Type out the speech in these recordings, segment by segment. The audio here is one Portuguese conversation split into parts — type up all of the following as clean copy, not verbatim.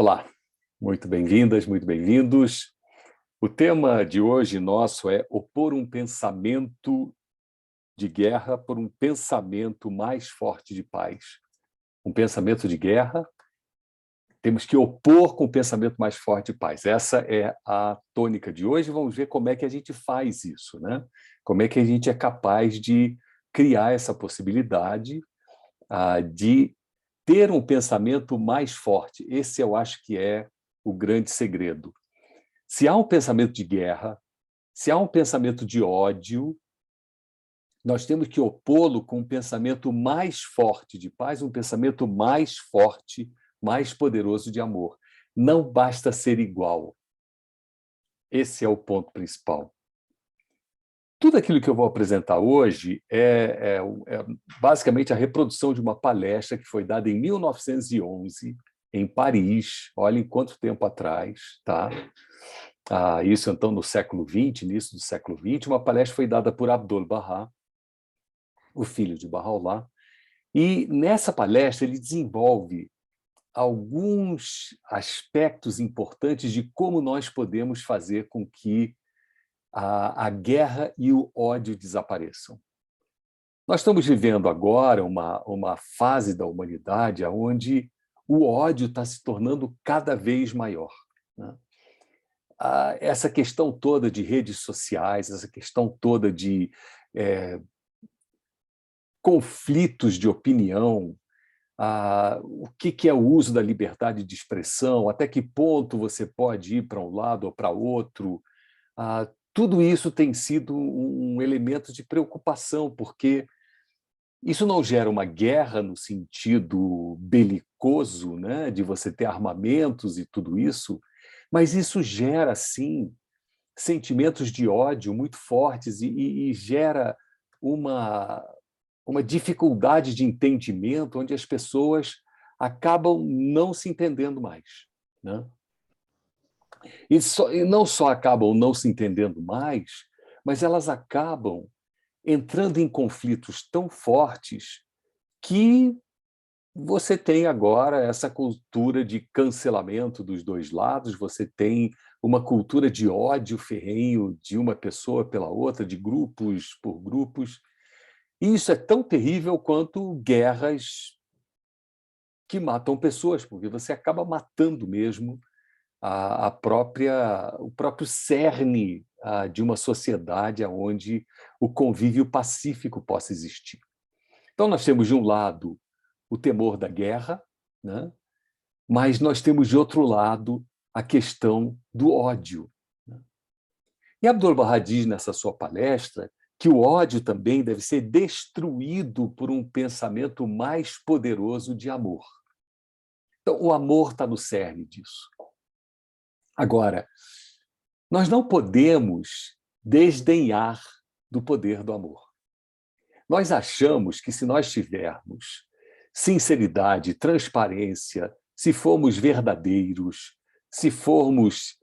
Olá, muito bem-vindas, muito bem-vindos. O tema de hoje nosso é opor um pensamento de guerra por um pensamento mais forte de paz. Um pensamento de guerra, temos que opor com o pensamento mais forte de paz. Essa é a tônica de hoje. Vamos ver como é que a gente faz isso, né? Como é que a gente é capaz de criar essa possibilidade de ter um pensamento mais forte. Esse eu acho que é o grande segredo. Se há um pensamento de guerra, se há um pensamento de ódio, nós temos que opô-lo com um pensamento mais forte de paz, um pensamento mais forte, mais poderoso de amor. Não basta ser igual. Esse é o ponto principal. Tudo aquilo que eu vou apresentar hoje é basicamente a reprodução de uma palestra que foi dada em 1911, em Paris. Olhem quanto tempo atrás, tá? Isso, então, no século XX, início do século XX. Uma palestra foi dada por Abdul-Bahá, o filho de Bahá'u'lláh, e nessa palestra ele desenvolve alguns aspectos importantes de como nós podemos fazer com que a guerra e o ódio desapareçam. Nós estamos vivendo agora uma fase da humanidade onde o ódio está se tornando cada vez maior, né? Essa questão toda de redes sociais, essa questão toda de conflitos de opinião, o que é o uso da liberdade de expressão, até que ponto você pode ir para um lado ou para outro, tudo isso tem sido um elemento de preocupação, porque isso não gera uma guerra no sentido belicoso, né, de você ter armamentos e tudo isso, mas isso gera, sim, sentimentos de ódio muito fortes e gera uma dificuldade de entendimento onde as pessoas acabam não se entendendo mais, né? E não só acabam não se entendendo mais, mas elas acabam entrando em conflitos tão fortes que você tem agora essa cultura de cancelamento dos dois lados, você tem uma cultura de ódio ferrenho de uma pessoa pela outra, de grupos por grupos. E isso é tão terrível quanto guerras que matam pessoas, porque você acaba matando mesmo o próprio cerne de uma sociedade onde o convívio pacífico possa existir. Então, nós temos, de um lado, o temor da guerra, né? Mas nós temos, de outro lado, a questão do ódio, né? E Abdul-Bahá diz nessa sua palestra que o ódio também deve ser destruído por um pensamento mais poderoso de amor. Então, o amor está no cerne disso. Agora, nós não podemos desdenhar do poder do amor. Nós achamos que se nós tivermos sinceridade, transparência, se formos verdadeiros, se formos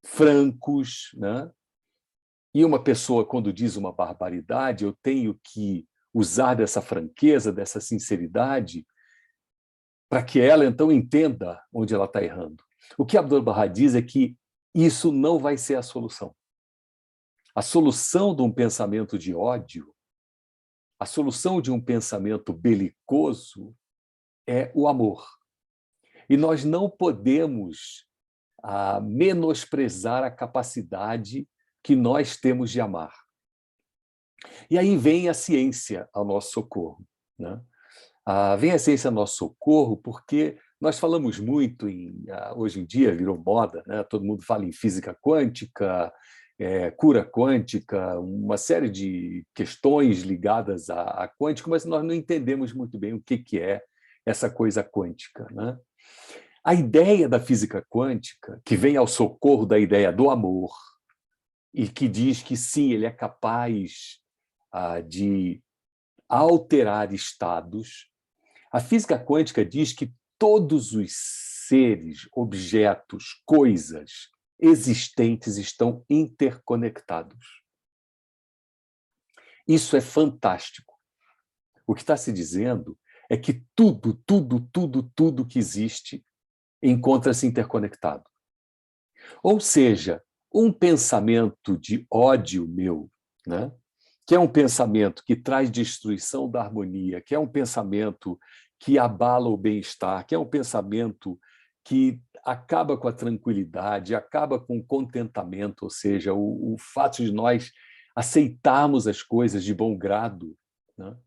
francos, né? E uma pessoa, quando diz uma barbaridade, eu tenho que usar dessa franqueza, dessa sinceridade, para que ela, então, entenda onde ela está errando. O que Abdul-Bahá diz é que isso não vai ser a solução. A solução de um pensamento de ódio, a solução de um pensamento belicoso é o amor. E nós não podemos menosprezar a capacidade que nós temos de amar. E aí vem a ciência ao nosso socorro, né? Vem a ciência ao nosso socorro porque nós falamos muito hoje em dia, virou moda, né? Todo mundo fala em física quântica, cura quântica, uma série de questões ligadas à quântica, mas nós não entendemos muito bem o que é essa coisa quântica, né? A ideia da física quântica, que vem ao socorro da ideia do amor, e que diz que sim, ele é capaz de alterar estados. A física quântica diz que todos os seres, objetos, coisas existentes estão interconectados. Isso é fantástico. O que está se dizendo é que tudo que existe encontra-se interconectado. Ou seja, um pensamento de ódio meu, né? Que é um pensamento que traz destruição da harmonia, que é um pensamento que abala o bem-estar, que é um pensamento que acaba com a tranquilidade, acaba com o contentamento, ou seja, o fato de nós aceitarmos as coisas de bom grado, né?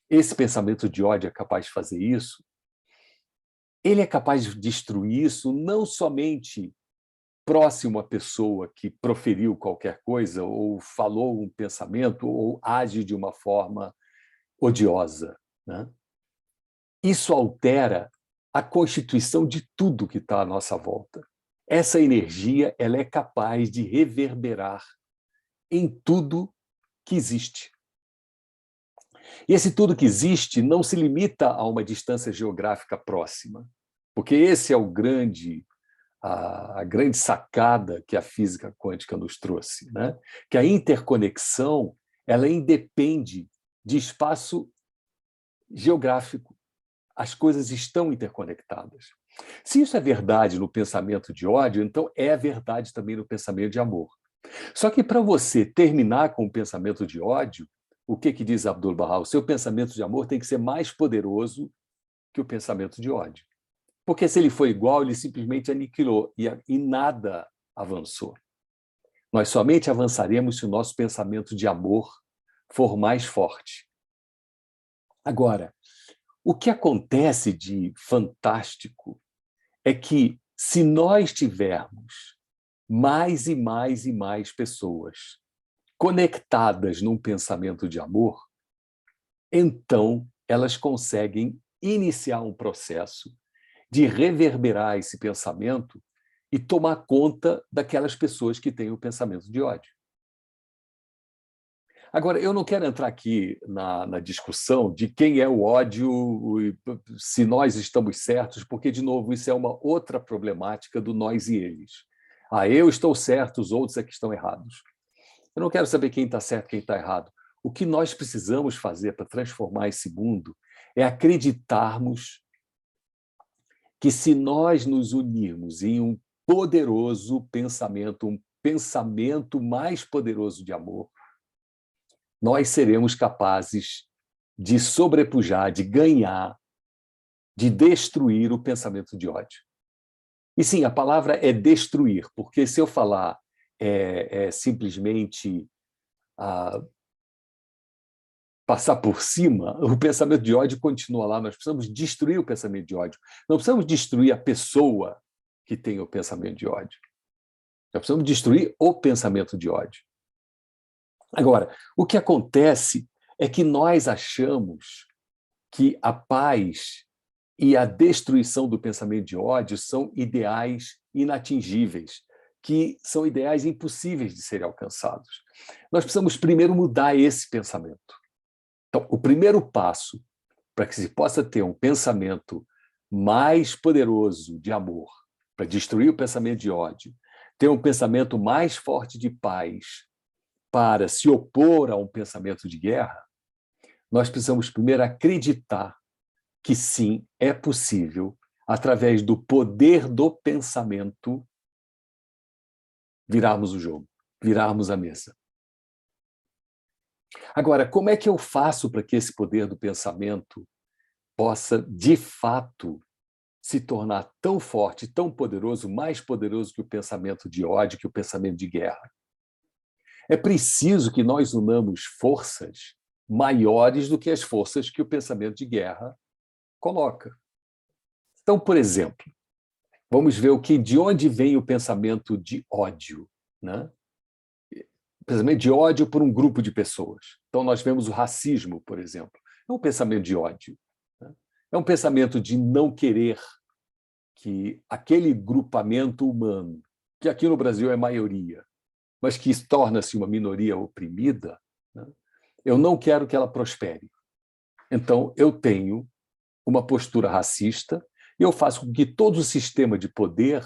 Esse pensamento de ódio é capaz de fazer isso. Ele é capaz de destruir isso não somente próximo à pessoa que proferiu qualquer coisa, ou falou um pensamento, ou age de uma forma odiosa, né? Isso altera a constituição de tudo que está à nossa volta. Essa energia ela é capaz de reverberar em tudo que existe. E esse tudo que existe não se limita a uma distância geográfica próxima, porque esse é a grande sacada que a física quântica nos trouxe, né? Que a interconexão ela independe de espaço geográfico. As coisas estão interconectadas. Se isso é verdade no pensamento de ódio, então é verdade também no pensamento de amor. Só que para você terminar com o pensamento de ódio, o que diz Abdul-Bahá? O seu pensamento de amor tem que ser mais poderoso que o pensamento de ódio. Porque se ele for igual, ele simplesmente aniquilou e nada avançou. Nós somente avançaremos se o nosso pensamento de amor for mais forte. Agora, o que acontece de fantástico é que, se nós tivermos mais e mais e mais pessoas conectadas num pensamento de amor, então elas conseguem iniciar um processo de reverberar esse pensamento e tomar conta daquelas pessoas que têm o pensamento de ódio. Agora, eu não quero entrar aqui na discussão de quem é o ódio, se nós estamos certos, porque, de novo, isso é uma outra problemática do nós e eles. Eu estou certo, os outros é que estão errados. Eu não quero saber quem está certo e quem está errado. O que nós precisamos fazer para transformar esse mundo é acreditarmos que, se nós nos unirmos em um poderoso pensamento, um pensamento mais poderoso de amor, nós seremos capazes de sobrepujar, de ganhar, de destruir o pensamento de ódio. E sim, a palavra é destruir, porque se eu falar simplesmente passar por cima, o pensamento de ódio continua lá. Nós precisamos destruir o pensamento de ódio. Não precisamos destruir a pessoa que tem o pensamento de ódio. Nós precisamos destruir o pensamento de ódio. Agora, o que acontece é que nós achamos que a paz e a destruição do pensamento de ódio são ideais inatingíveis, que são ideais impossíveis de serem alcançados. Nós precisamos primeiro mudar esse pensamento. Então, o primeiro passo para que se possa ter um pensamento mais poderoso de amor, para destruir o pensamento de ódio, ter um pensamento mais forte de paz, para se opor a um pensamento de guerra, nós precisamos primeiro acreditar que sim, é possível, através do poder do pensamento, virarmos o jogo, virarmos a mesa. Agora, como é que eu faço para que esse poder do pensamento possa, de fato, se tornar tão forte, tão poderoso, mais poderoso que o pensamento de ódio, que o pensamento de guerra? É preciso que nós unamos forças maiores do que as forças que o pensamento de guerra coloca. Então, por exemplo, vamos ver de onde vem o pensamento de ódio, né? Pensamento de ódio por um grupo de pessoas. Então, nós vemos o racismo, por exemplo. É um pensamento de ódio, né? É um pensamento de não querer que aquele grupamento humano, que aqui no Brasil é maioria, mas que torna-se uma minoria oprimida, né? Eu não quero que ela prospere. Então, eu tenho uma postura racista e eu faço com que todo o sistema de poder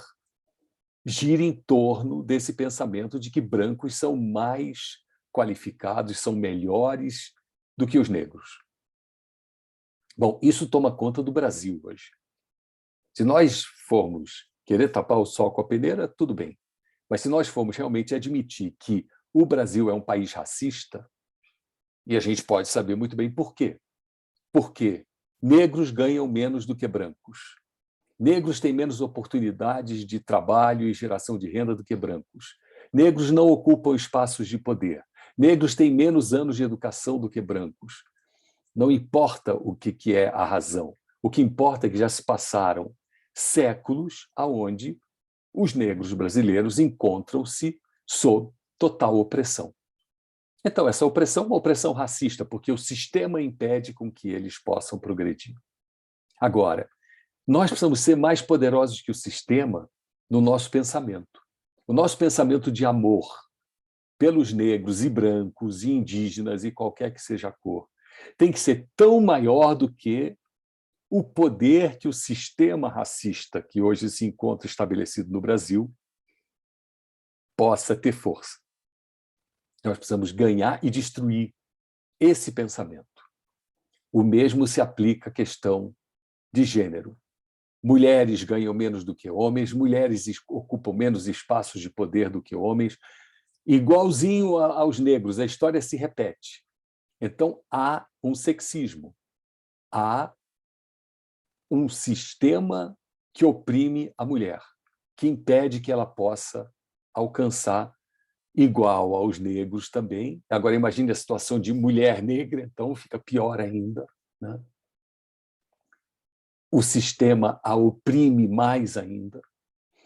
gira em torno desse pensamento de que brancos são mais qualificados, são melhores do que os negros. Bom, isso toma conta do Brasil hoje. Se nós formos querer tapar o sol com a peneira, tudo bem. Mas se nós formos realmente admitir que o Brasil é um país racista, e a gente pode saber muito bem por quê. Porque negros ganham menos do que brancos. Negros têm menos oportunidades de trabalho e geração de renda do que brancos. Negros não ocupam espaços de poder. Negros têm menos anos de educação do que brancos. Não importa o que é a razão. O que importa é que já se passaram séculos aonde os negros brasileiros encontram-se sob total opressão. Então, essa opressão é uma opressão racista, porque o sistema impede com que eles possam progredir. Agora, nós precisamos ser mais poderosos que o sistema no nosso pensamento. O nosso pensamento de amor pelos negros e brancos e indígenas e qualquer que seja a cor tem que ser tão maior do que o poder que o sistema racista que hoje se encontra estabelecido no Brasil possa ter força. Nós precisamos ganhar e destruir esse pensamento. O mesmo se aplica à questão de gênero. Mulheres ganham menos do que homens, mulheres ocupam menos espaços de poder do que homens, igualzinho aos negros, a história se repete. Então, há um sexismo, há um sistema que oprime a mulher, que impede que ela possa alcançar igual aos negros também. Agora, imagine a situação de mulher negra, então fica pior ainda, né? O sistema a oprime mais ainda.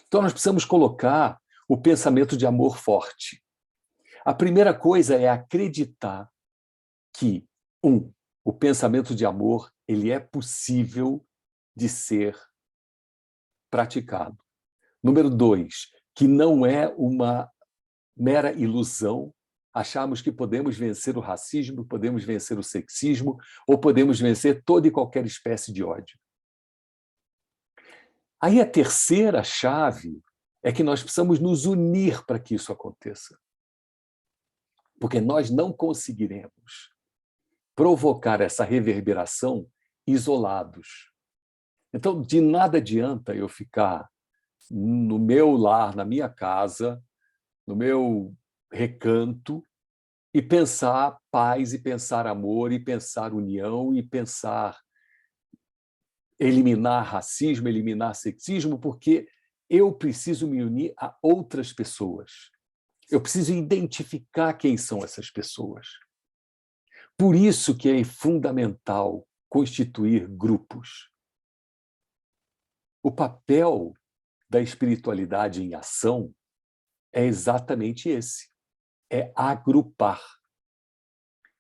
Então, nós precisamos colocar o pensamento de amor forte. A primeira coisa é acreditar que, o pensamento de amor ele é possível de ser praticado. Número 2, que não é uma mera ilusão acharmos que podemos vencer o racismo, podemos vencer o sexismo ou podemos vencer toda e qualquer espécie de ódio. Aí a terceira chave é que nós precisamos nos unir para que isso aconteça. Porque nós não conseguiremos provocar essa reverberação isolados. Então, de nada adianta eu ficar no meu lar, na minha casa, no meu recanto, e pensar paz, e pensar amor, e pensar união, e pensar eliminar racismo, eliminar sexismo, porque eu preciso me unir a outras pessoas. Eu preciso identificar quem são essas pessoas. Por isso que é fundamental constituir grupos. O papel da espiritualidade em ação é exatamente esse, é agrupar.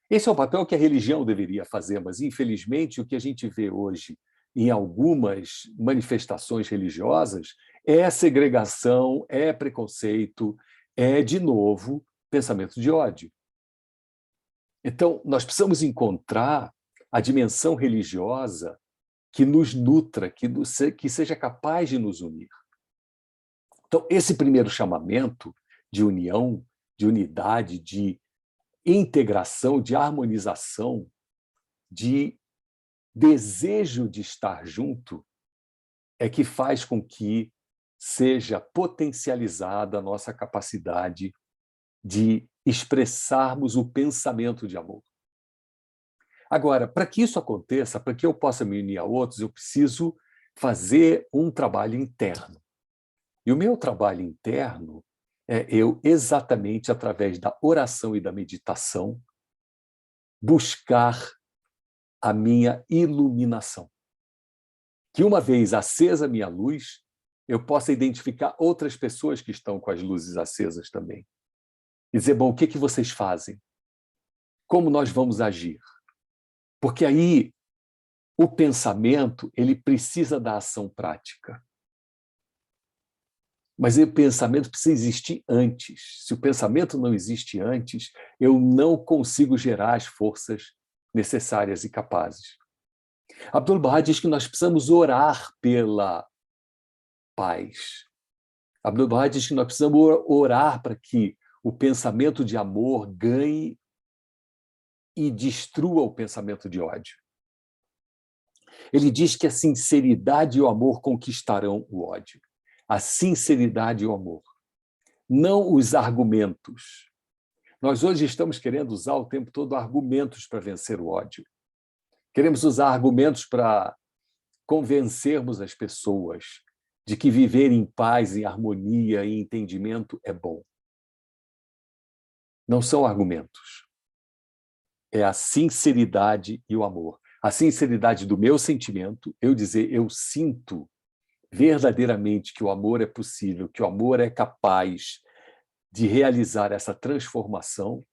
Esse é o papel que a religião deveria fazer, mas, infelizmente, o que a gente vê hoje em algumas manifestações religiosas é segregação, é preconceito, é, de novo, pensamento de ódio. Então, nós precisamos encontrar a dimensão religiosa que nos nutra, que seja capaz de nos unir. Então, esse primeiro chamamento de união, de unidade, de integração, de harmonização, de desejo de estar junto, é que faz com que seja potencializada a nossa capacidade de expressarmos o pensamento de amor. Agora, para que isso aconteça, para que eu possa me unir a outros, eu preciso fazer um trabalho interno. E o meu trabalho interno é eu, exatamente através da oração e da meditação, buscar a minha iluminação. Que uma vez acesa a minha luz, eu possa identificar outras pessoas que estão com as luzes acesas também. E dizer, bom, o que vocês fazem? Como nós vamos agir? Porque aí o pensamento ele precisa da ação prática. Mas o pensamento precisa existir antes. Se o pensamento não existe antes, eu não consigo gerar as forças necessárias e capazes. Abdul-Baha diz que nós precisamos orar pela paz. Abdul-Baha diz que nós precisamos orar para que o pensamento de amor ganhe e destrua o pensamento de ódio. Ele diz que a sinceridade e o amor conquistarão o ódio. A sinceridade e o amor, não os argumentos. Nós hoje estamos querendo usar o tempo todo argumentos para vencer o ódio. Queremos usar argumentos para convencermos as pessoas de que viver em paz, em harmonia e entendimento é bom. Não são argumentos. É a sinceridade e o amor. A sinceridade do meu sentimento, eu dizer, eu sinto verdadeiramente que o amor é possível, que o amor é capaz de realizar essa transformação.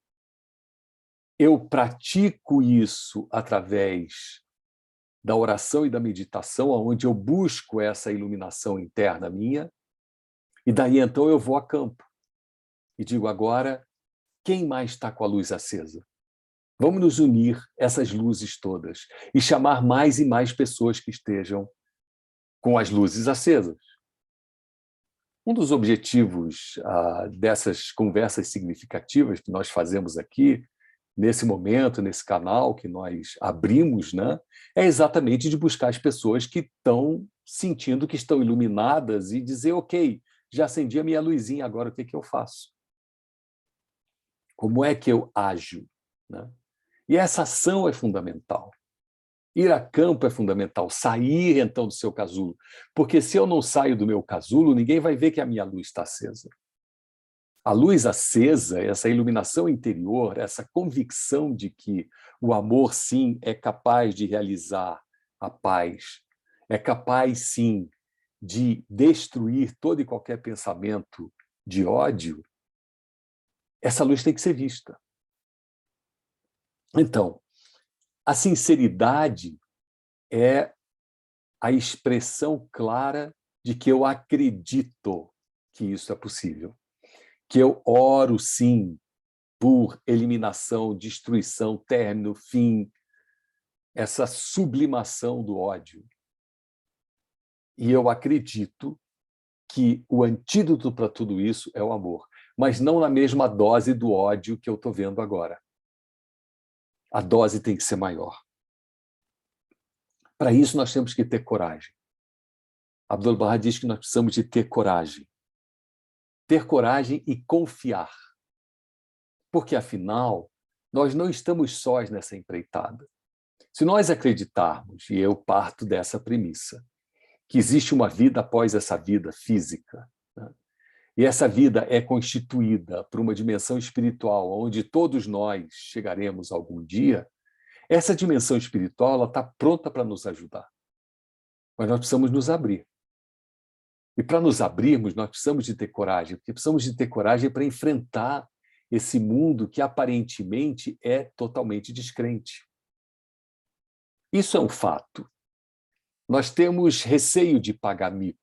Eu pratico isso através da oração e da meditação, onde eu busco essa iluminação interna minha, e daí então eu vou a campo e digo, agora, quem mais está com a luz acesa? Vamos nos unir essas luzes todas e chamar mais e mais pessoas que estejam com as luzes acesas. Um dos objetivos dessas conversas significativas que nós fazemos aqui, nesse momento, nesse canal que nós abrimos, né, é exatamente de buscar as pessoas que estão sentindo que estão iluminadas e dizer, ok, já acendi a minha luzinha, agora o que eu faço? Como é que eu ajo? Né? E essa ação é fundamental. Ir a campo é fundamental, sair então do seu casulo, porque se eu não saio do meu casulo, ninguém vai ver que a minha luz está acesa. A luz acesa, essa iluminação interior, essa convicção de que o amor, sim, é capaz de realizar a paz, é capaz, sim, de destruir todo e qualquer pensamento de ódio, essa luz tem que ser vista. Então, a sinceridade é a expressão clara de que eu acredito que isso é possível. Que eu oro, sim, por eliminação, destruição, término, fim, essa sublimação do ódio. E eu acredito que o antídoto para tudo isso é o amor, mas não na mesma dose do ódio que eu estou vendo agora. A dose tem que ser maior. Para isso, nós temos que ter coragem. Abdul-Baha diz que nós precisamos de ter coragem. Ter coragem e confiar. Porque, afinal, nós não estamos sós nessa empreitada. Se nós acreditarmos, e eu parto dessa premissa, que existe uma vida após essa vida física, né? E essa vida é constituída por uma dimensão espiritual, onde todos nós chegaremos algum dia, essa dimensão espiritual está pronta para nos ajudar. Mas nós precisamos nos abrir. E para nos abrirmos, nós precisamos de ter coragem, porque precisamos de ter coragem para enfrentar esse mundo que aparentemente é totalmente descrente. Isso é um fato. Nós temos receio de pagar mico,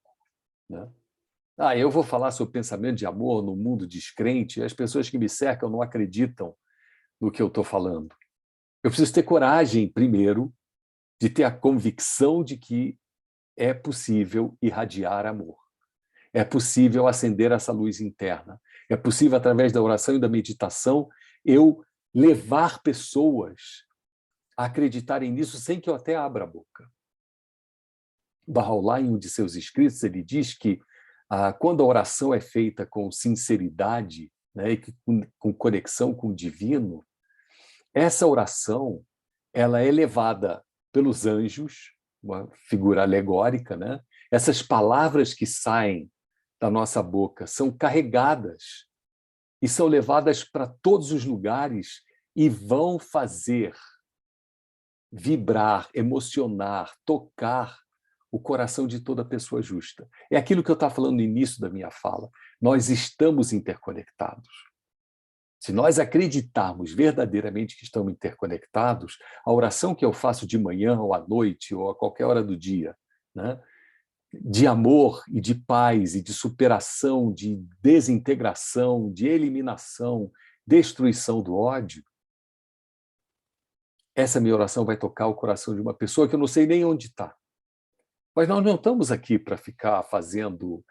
né? Eu vou falar sobre pensamento de amor no mundo descrente, e as pessoas que me cercam não acreditam no que eu estou falando. Eu preciso ter coragem, primeiro, de ter a convicção de que é possível irradiar amor. É possível acender essa luz interna. É possível, através da oração e da meditação, eu levar pessoas a acreditarem nisso sem que eu até abra a boca. Bahá'u'lláh, em um de seus escritos, ele diz que quando a oração é feita com sinceridade, né, e com conexão com o divino, essa oração ela é levada pelos anjos, uma figura alegórica, né? Essas palavras que saem da nossa boca são carregadas e são levadas para todos os lugares e vão fazer vibrar, emocionar, tocar o coração de toda pessoa justa. É aquilo que eu estava falando no início da minha fala. Nós estamos interconectados. Se nós acreditarmos verdadeiramente que estamos interconectados, a oração que eu faço de manhã ou à noite ou a qualquer hora do dia, né, de amor e de paz e de superação, de desintegração, de eliminação, destruição do ódio, essa minha oração vai tocar o coração de uma pessoa que eu não sei nem onde está. Mas nós não estamos aqui para ficar fazendo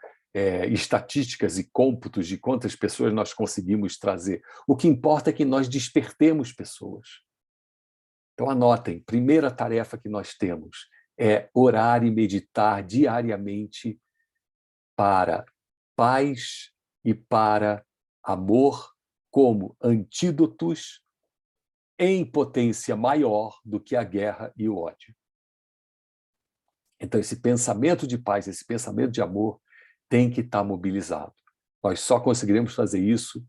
estatísticas e cômputos de quantas pessoas nós conseguimos trazer. O que importa é que nós despertemos pessoas. Então, anotem, primeira tarefa que nós temos, é orar e meditar diariamente para paz e para amor como antídotos em potência maior do que a guerra e o ódio. Então, esse pensamento de paz, esse pensamento de amor tem que estar mobilizado. Nós só conseguiremos fazer isso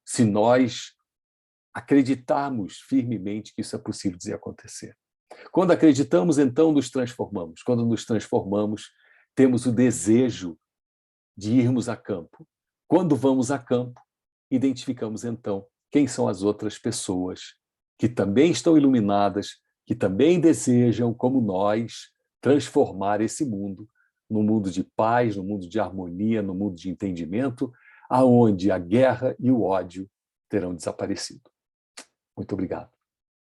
se nós acreditarmos firmemente que isso é possível de acontecer. Quando acreditamos, então, nos transformamos. Quando nos transformamos, temos o desejo de irmos a campo. Quando vamos a campo, identificamos, então, quem são as outras pessoas que também estão iluminadas, que também desejam, como nós, transformar esse mundo num mundo de paz, num mundo de harmonia, num mundo de entendimento, aonde a guerra e o ódio terão desaparecido. Muito obrigado.